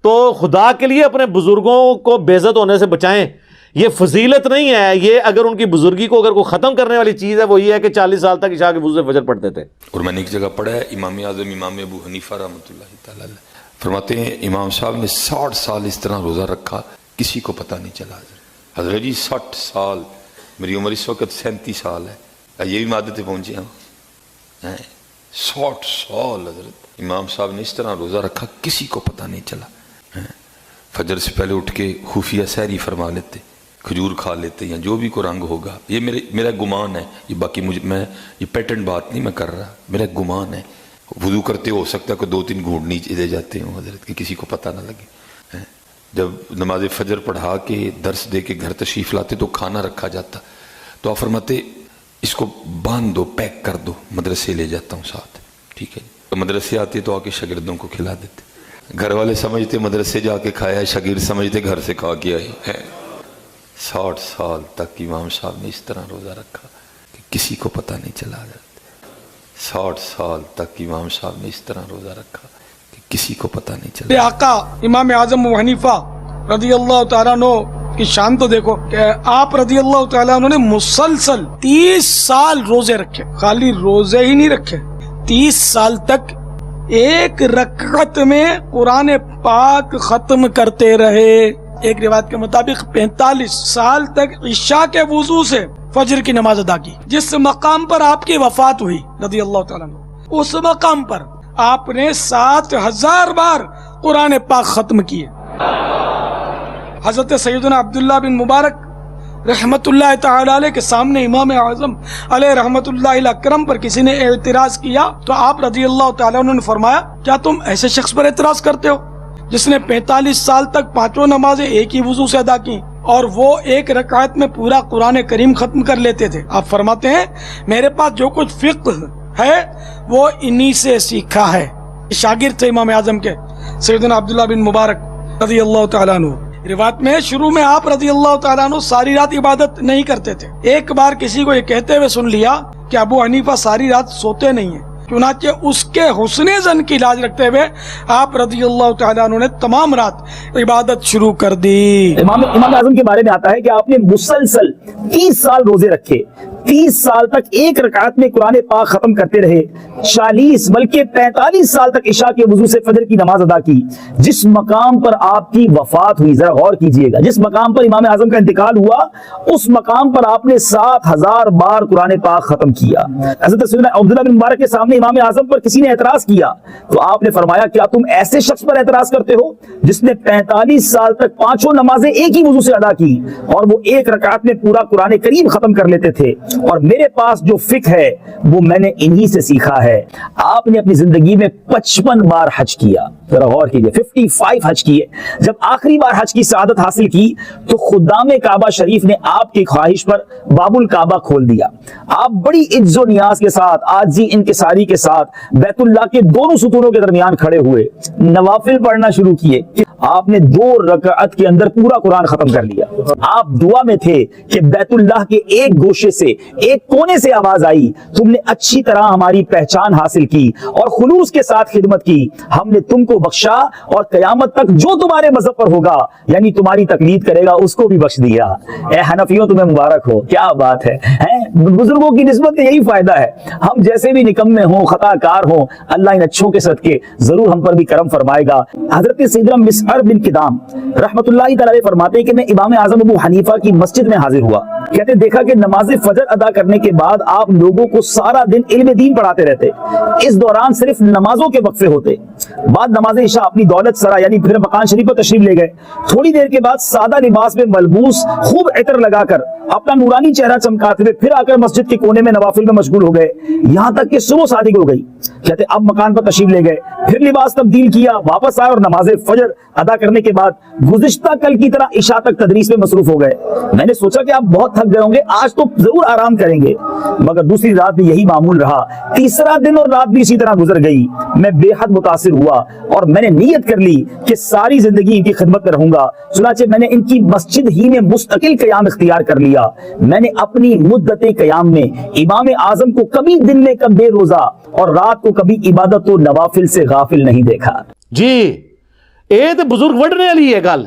تو خدا کے لیے اپنے بزرگوں کو بے عزت ہونے سے بچائیں. یہ فضیلت نہیں ہے. یہ اگر ان کی بزرگی کو اگر کوئی ختم کرنے والی چیز ہے وہ یہ ہے کہ 40 سال تک عشاء کے وضو سے فجر پڑھتے تھے. اور میں نے ایک جگہ پڑھا ہے امام اعظم امام ابو حنیفہ رحمۃ اللہ تعالی علیہ فرماتے ہیں امام صاحب نے 60 سال اس طرح روزہ رکھا کسی کو پتہ نہیں چلا. حضرت جی 60 سال، میری عمر اس وقت 37 سال ہے، یہ بھی مادتے پہنچے ہیں. 60 سال حضرت امام صاحب نے اس طرح روزہ رکھا کسی کو پتہ نہیں چلا. فجر سے پہلے اٹھ کے خفیہ سحری فرما لیتے، کھجور کھا لیتے یا جو بھی کوئی رنگ ہوگا. یہ میرا گمان ہے، یہ باقی میں یہ پیٹرن بات نہیں میں کر رہا، میرا گمان ہے. وضو کرتے ہو سکتا ہے کہ 2-3 گھونٹ نیچے دے جاتے ہوں حضرت کہ کسی کو پتہ نہ لگے. جب نماز فجر پڑھا کے درس دے کے گھر تشریف لاتے تو کھانا رکھا جاتا تو آپ فرماتے اس کو باندھ دو، پیک کر دو، مدرسے لے جاتا ہوں ساتھ. ٹھیک ہے، تو مدرسے آتے تو آ کے شاگردوں کو کھلا دیتے. گھر والے سمجھتے مدرسے جا کے کھایا ہے، شاگرد سمجھتے گھر سے کھا کے آئے ہیں. 60 سال تک امام صاحب نے اس طرح روزہ رکھا کہ کسی کو پتہ نہیں چلا. 60 سال تک امام صاحب نے اس طرح روزہ رکھا کہ کسی کو پتہ نہیں چلا. آقا امام اعظم ابو حنیفہ رضی اللہ تعالیٰ عنہ کی شان تو دیکھو کہ آپ رضی اللہ تعالیٰ عنہ نے مسلسل 30 سال روزے رکھے. خالی روزے ہی نہیں رکھے، 30 سال تک ایک رکعت میں قرآن پاک ختم کرتے رہے. ایک روایت کے مطابق 45 سال تک عشاء کے وضو سے فجر کی نماز ادا کی. جس مقام پر آپ کی وفات ہوئی رضی اللہ تعالیٰ عنہ، اس مقام پر آپ نے 7000 بار قرآن پاک ختم کیے. حضرت سیدنا عبداللہ بن مبارک رحمت اللہ تعالی علیہ کے سامنے امام اعظم علیہ رحمت اللہ اکرم پر کسی نے اعتراض کیا تو آپ رضی اللہ تعالیٰ عنہ نے فرمایا کیا تم ایسے شخص پر اعتراض کرتے ہو جس نے 45 سال تک 5 نمازیں ایک ہی وضو سے ادا کی اور وہ ایک رکعت میں پورا قرآن کریم ختم کر لیتے تھے. آپ فرماتے ہیں میرے پاس جو کچھ فقہ ہے وہ انہی سے سیکھا ہے. شاگرد تھے امام اعظم کے سیدنا عبداللہ بن مبارک رضی اللہ تعالیٰ عنہ. روایت میں شروع میں آپ رضی اللہ تعالیٰ عنہ ساری رات عبادت نہیں کرتے تھے. ایک بار کسی کو یہ کہتے ہوئے سن لیا کہ ابو حنیفہ ساری رات سوتے نہیں ہیں، چنانچہ اس کے حسن ظن کی لاج رکھتے ہوئے آپ رضی اللہ تعالیٰ عنہ نے تمام رات عبادت شروع کر دی. امام اعظم کے بارے میں آتا ہے کہ آپ نے مسلسل 30 سال روزے رکھے، 30 سال تک ایک رکعت میں قرآن پاک ختم کرتے رہے، 40 بلکہ 45 سال تک عشاء کے وضو سے فجر کی نماز ادا کی. جس مقام پر آپ کی وفات ہوئی، ذرا غور کیجئے گا، جس مقام پر امام اعظم کا انتقال ہوا اس مقام پر آپ نے 7000 بار قرآن پاک ختم کیا. حضرت سیدنا عبداللہ بن مبارک کے سامنے امام اعظم پر کسی نے اعتراض کیا تو آپ نے فرمایا کیا تم ایسے شخص پر اعتراض کرتے ہو جس نے 45 سال تک 5 نمازیں ایک ہی وضو سے ادا کی اور وہ ایک رکعت میں پورا قرآن کریم ختم کر لیتے تھے، اور میرے پاس جو فقہ ہے وہ میں نے انہی سے سیکھا ہے. آپ نے اپنی زندگی میں 55 بار حج کیا. ذرا غور کیجئے، 55 حج کیے. جب آخری بار حج کی سعادت حاصل کی تو خدام کعبہ شریف نے آپ کی خواہش پر باب الکعبہ کھول دیا. آپ بڑی عجز و نیاز کے ساتھ، عاجزی انکساری کے ساتھ بیت اللہ کے دونوں ستونوں کے درمیان کھڑے ہوئے، نوافل پڑھنا شروع کیے. آپ نے 2 رکعت کے اندر پورا قرآن ختم کر لیا. آپ دعا میں تھے کہ بیت اللہ کے ایک گوشے سے، ایک کونے سے آواز آئی، تم نے اچھی طرح ہماری پہچان حاصل کی اور خلوص کے ساتھ خدمت کی، ہم نے تم کو بخشا اور قیامت تک جو تمہارے مذہب پر ہوگا یعنی تمہاری تقلید کرے گا اس کو بھی بخش دیا. اے حنفیوں تمہیں مبارک ہو. کیا بات ہے، بزرگوں کی نسبت میں یہی فائدہ ہے. ہم جیسے بھی نکمے ہوں، خطا کار ہوں، اللہ ان اچھوں کے صدقے ضرور ہم پر بھی کرم فرمائے گا. حضرت سیدنا مسعر بن کدام رحمت اللہ تعالی فرماتے ہیں کہ میں امام اعظم ابو حنیفہ کی مسجد میں حاضر ہوا. کہتے دیکھا کہ نماز فجر ادا کرنے کے بعد آپ لوگوں کو سارا دن علم دین پڑھاتے رہتے. اس دوران صرف نمازوں کے وقفے ہوتے. بعد نماز عشاء اپنی دولت سرا یعنی پھر مکان شریف پر تشریف لے گئے. تھوڑی دیر کے بعد سادہ لباس میں ملبوس خوب عطر لگا کر اپنا نورانی چہرہ چمکاتے ہوئے پھر آ کر مسجد کے کونے میں نوافل میں مشغول ہو گئے، یہاں تک کہ صبح صادق ہو گئی. کہتے اب مکان پر تشریف لے گئے، پھر لباس تبدیل کیا، واپس آئے اور نماز فجر ادا کرنے کے بعد گزشتہ کل کی طرح عشاء تک تدریس میں مصروف ہو گئے. میں نے سوچا کہ آپ بہت تھک گئے ہوں گے، آج تو ضرور آرام کریں گے، مگر دوسری رات بھی یہی معمول رہا. تیسرا دن اور رات بھی اسی طرح گزر گئی. میں بے حد متاثر ہوا اور میں نے نیت کر لی کہ ساری زندگی ان کی خدمت میں رہوں گا. چنانچہ میں نے ان کی مسجد ہی میں مستقل قیام اختیار کر لیا. میں نے اپنی مدت قیام میں امام اعظم کو کبھی دن میں کب بے روزہ اور رات کو کبھی عبادت و نوافل سے غافل نہیں دیکھا. جی ਇਹ ਤੇ ਬਜ਼ੁਰਗ ਵੱਢਣੇ ਵਾਲੀ ਹੈ ਗੱਲ।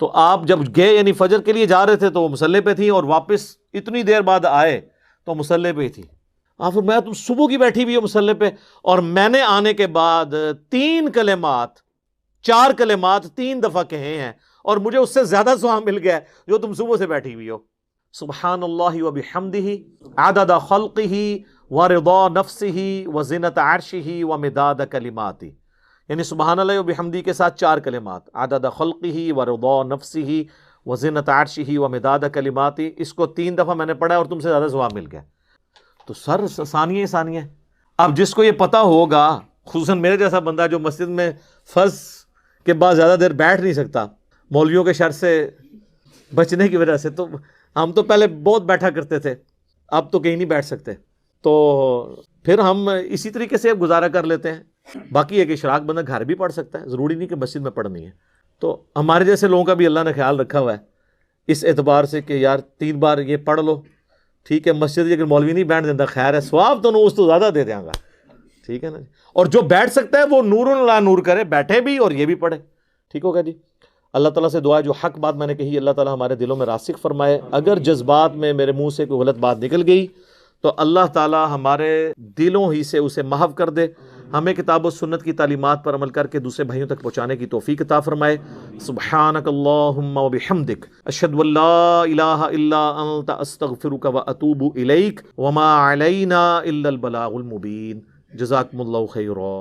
تو آپ جب گئے یعنی فجر کے لیے جا رہے تھے تو وہ مصلی پہ تھیں، اور واپس اتنی دیر بعد آئے تو مصلی پہ ہی تھی. آپ فرمایا تم صبح کی بیٹھی ہوئی ہو مصلی پہ، اور میں نے آنے کے بعد 4 کلمات 3 دفعہ کہے ہیں، اور مجھے اس سے زیادہ ثواب مل گیا ہے جو تم صبح سے بیٹھی ہوئی ہو. سبحان اللہ و بحمدہ عدد خلقہ ورضا نفسہ وزنت عرشہ ومداد کلماتہ. یعنی سبحان اللہ و بحمدہ کے ساتھ 4 کلمات، عدد خلقہ ورضا نفسہ وزنت عرشہ ومداد کلماتہ. اس کو 3 دفعہ میں نے پڑھا اور تم سے زیادہ ثواب مل گیا. تو سر ثانیہ. اب جس کو یہ پتہ ہوگا، خصوصاً میرے جیسا بندہ جو مسجد میں فرض کے بعد زیادہ دیر بیٹھ نہیں سکتا مولویوں کے شر سے بچنے کی وجہ سے، تو ہم تو پہلے بہت بیٹھا کرتے تھے، اب تو کہیں نہیں بیٹھ سکتے، تو پھر ہم اسی طریقے سے اب گزارا کر لیتے ہیں. باقی ایک اشراق بندہ گھر بھی پڑھ سکتا ہے، ضروری نہیں کہ مسجد میں پڑھنی ہے. تو ہمارے جیسے لوگوں کا بھی اللہ نے خیال رکھا ہوا ہے اس اعتبار سے کہ یار 3 بار یہ پڑھ لو، ٹھیک ہے. مسجد اگر مولوی نہیں بیٹھ دیتا خیر ہے، ثواب تو اس تو زیادہ دے دیں گا، ٹھیک ہے نا. اور جو بیٹھ سکتا ہے وہ نور لا نور کرے، بیٹھے بھی اور یہ بھی پڑھے، ٹھیک ہوگا جی. اللہ تعالیٰ سے دعا ہے جو حق بات میں نے کہی اللہ تعالیٰ ہمارے دلوں میں راسخ فرمائے. اگر جذبات میں میرے منہ سے کوئی غلط بات نکل گئی تو اللہ تعالیٰ ہمارے دلوں ہی سے اسے محو کر دے. ہمیں کتاب و سنت کی تعلیمات پر عمل کر کے دوسرے بھائیوں تک پہنچانے کی توفیق عطا فرمائے. سبحانک اللہم و بحمدک اشہد ان لا الہ الا انت استغفرک و اتوب الیک وما علینا الا البلاغ المبین. جزاکم اللہ خیرا.